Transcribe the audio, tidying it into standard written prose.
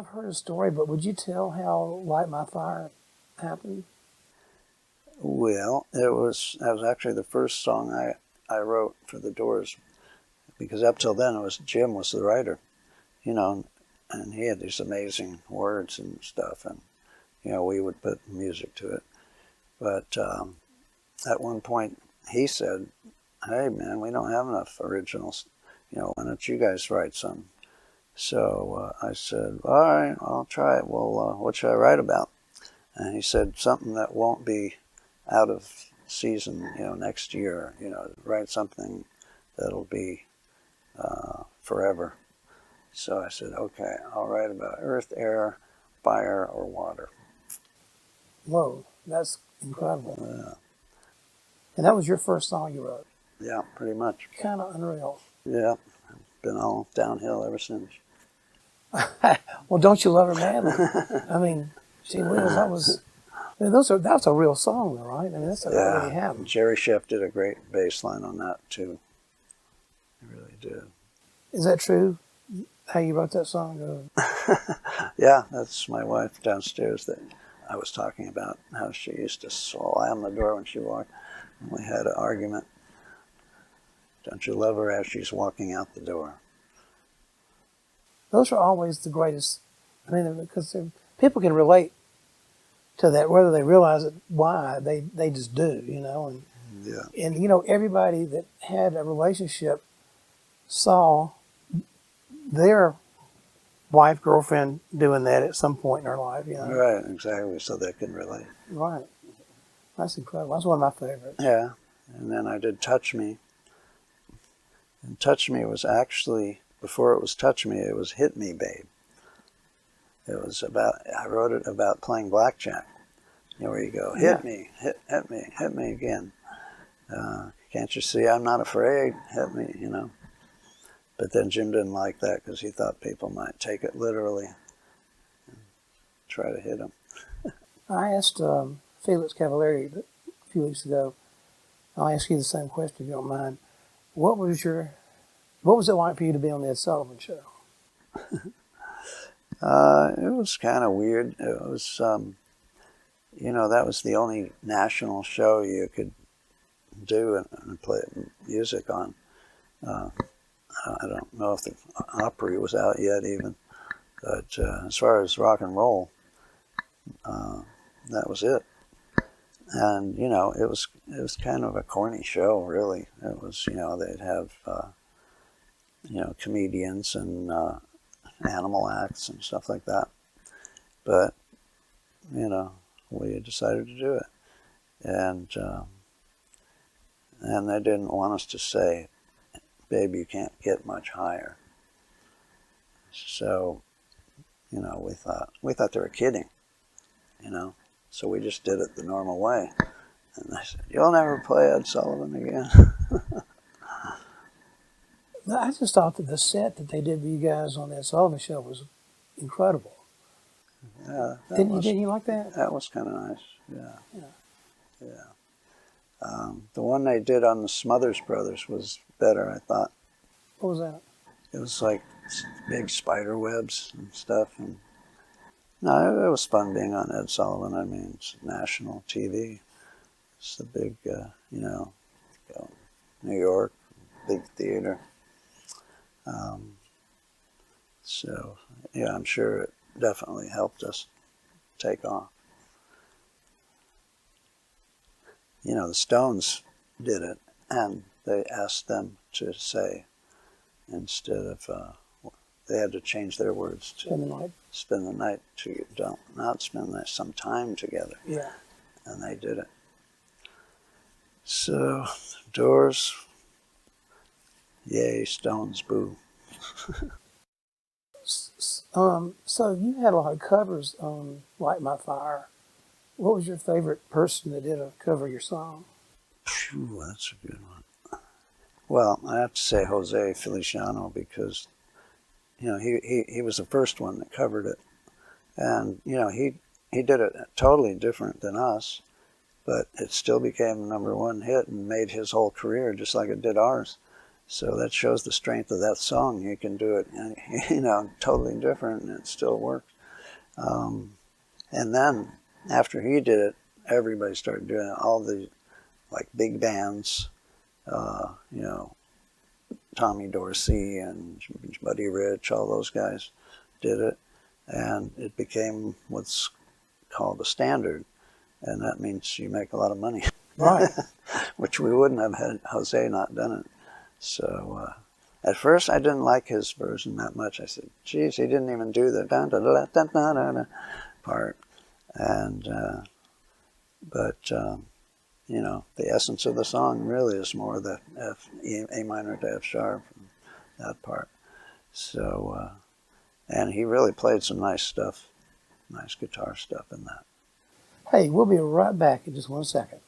I've heard a story, but would you tell how Light My Fire happened? Well, that was actually the first song I wrote for the Doors, because up till then Jim was the writer, and he had these amazing words and stuff, and we would put music to it. But at one point he said, "Hey man, we don't have enough originals. Why don't you guys write some?" So I said, "All right, I'll try it. Well, what should I write about?" And he said, "Something that won't be out of season, next year. Write something that'll be forever." So I said, "Okay, I'll write about earth, air, fire, or water." Whoa, that's incredible. Yeah. And that was your first song you wrote? Yeah, pretty much. Kind of unreal. Yeah, been all downhill ever since. Well, Don't You Love Her Madly? I mean, gee whiz, that's a real song, though, right? I mean, that's not really happened. Jerry Sheff did a great bass line on that, too. He really did. Is that true, how you wrote that song? Yeah, that's my wife downstairs that I was talking about, how she used to slam the door when she walked. And we had an argument. Don't you love her as she's walking out the door? Those are always the greatest. I mean, because people can relate to that, whether they realize it, why, they just do, And, yeah. And, everybody that had a relationship saw their wife, girlfriend doing that at some point in her life, Right, exactly, so they can relate. Right. That's incredible. That's one of my favorites. Yeah, and then I did Touch Me. And Touch Me was actually, before it was Touch Me, it was Hit Me, Babe. It was I wrote it about playing blackjack. Where you go, hit me, hit me, hit me again. Can't you see I'm not afraid? Hit me, But then Jim didn't like that because he thought people might take it literally and try to hit him. I asked Felix Cavalieri a few weeks ago, I'll ask you the same question if you don't mind. What was it like for you to be on the Ed Sullivan Show? It was kind of weird. It was, that was the only national show you could do and play music on. I don't know if the Opry was out yet even, but as far as rock and roll, that was it. And it was kind of a corny show, really. It was they'd have comedians and animal acts and stuff like that, but we decided to do it, and they didn't want us to say, "Babe, you can't get much higher." So we thought they were kidding, so we just did it the normal way. And I said, "You'll never play Ed Sullivan again." I just thought that the set that they did with you guys on the Ed Sullivan Show was incredible. Yeah, didn't you like that? That was kind of nice. Yeah. The one they did on the Smothers Brothers was better, I thought. What was that? It was like big spider webs and stuff. And no, it was fun being on Ed Sullivan. I mean, it's national TV. It's the big, New York, big theater. So, yeah, I'm sure it definitely helped us take off. The Stones did it, and they asked them to say, instead of, they had to change their words to spend the night not spend some time together. Yeah. And they did it. So, Doors, yay, Stones, boo. So you had a lot of covers on Light My Fire. What was your favorite person that did a cover of your song? Phew, that's a good one. Well, I have to say Jose Feliciano, because he was the first one that covered it, and he did it totally different than us, but it still became the #1 hit and made his whole career just like it did ours. So that shows the strength of that song. You can do it, you know, totally different, and it still works. And then after he did it, everybody started doing it. All the like big bands, you know, Tommy Dorsey and Buddy Rich, all those guys did it, and it became what's called a standard, and that means you make a lot of money. Right. Which we wouldn't have had Jose not done it. So at first I didn't like his version that much. I said, geez, he didn't even do the dun, dun, dun, dun, dun, dun, dun part. And but you know, the essence of the song really is more the A minor to F sharp, that part. So and he really played some nice stuff, nice guitar stuff in that. Hey, we'll be right back in just 1 second.